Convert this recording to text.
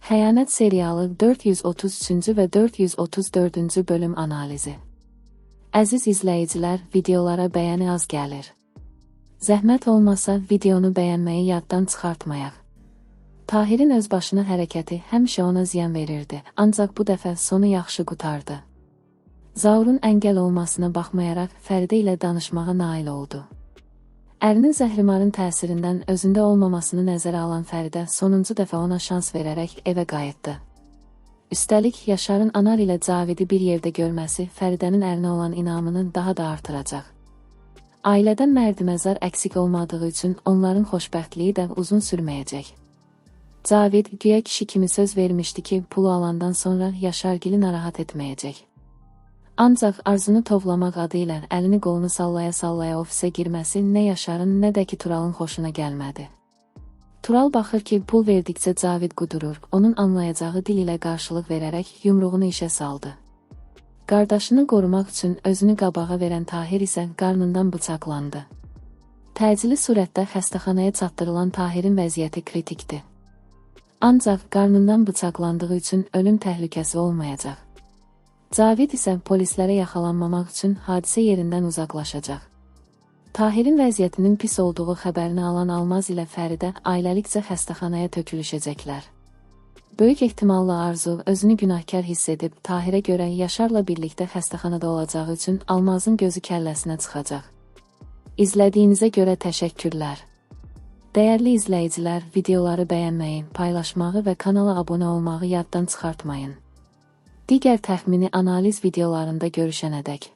Xəyanət serialı 433-cü və 434-cü bölüm analizi. Əziz izləyicilər, videolara bəyəni az gəlir. Zəhmət olmasa videonu bəyənməyi yaddan çıxartmayaq. Tahirin özbaşına hərəkəti həmişə ona ziyan verirdi, ancaq bu dəfə sonu yaxşı qutardı. Zaurun əngəl olmasına baxmayaraq Fəridə ilə danışmağa nail oldu. Ərinin zəhrimarın təsirindən özündə olmamasını nəzərə alan Fəridə sonuncu dəfə ona şans verərək evə qayıtdı. Üstəlik, Yaşarın Anar ilə Cavidi bir yerdə görməsi Fəridənin ərinə olan inamını daha da artıracaq. Ailədən mərdiməzar əksik olmadığı üçün onların xoşbəxtliyi də uzun sürməyəcək. Cavid, güya kişi kimi söz vermişdi ki, pulu alandan sonra Yaşargili narahat etməyəcək. Ancaq Arzunu tovlamaq adı ilə əlini qolunu sallaya-sallaya ofisə girməsi nə Yaşarın, nə də ki Turalın xoşuna gəlmədi. Tural baxır ki, pul verdikcə Cavid qudurur, onun anlayacağı dil ilə qarşılıq verərək yumruğunu işə saldı. Qardaşını qorumaq üçün özünü qabağa verən Tahir isə qarnından bıçaqlandı. Təcili surətdə xəstəxanaya çatdırılan Tahirin vəziyyəti kritikdir. Ancaq qarnından bıçaqlandığı üçün ölüm təhlükəsi olmayacaq. Cavid isə polislərə yaxalanmamaq üçün hadisə yerindən uzaqlaşacaq. Tahirin vəziyyətinin pis olduğu xəbərini alan Almaz ilə Fəridə ailəlikcə xəstəxanaya tökülüşəcəklər. Böyük ehtimalla Arzu özünü günahkar hiss edib Tahirə görə Yaşarla birlikdə xəstəxanada olacağı üçün Almazın gözü kəlləsinə çıxacaq. İzlədiyinizə görə təşəkkürlər. Dəyərli izləyicilər, videoları bəyənməyi, paylaşmağı və kanala abunə olmağı yaddan çıxartmayın. Digər təxmini analiz videolarında görüşənədək.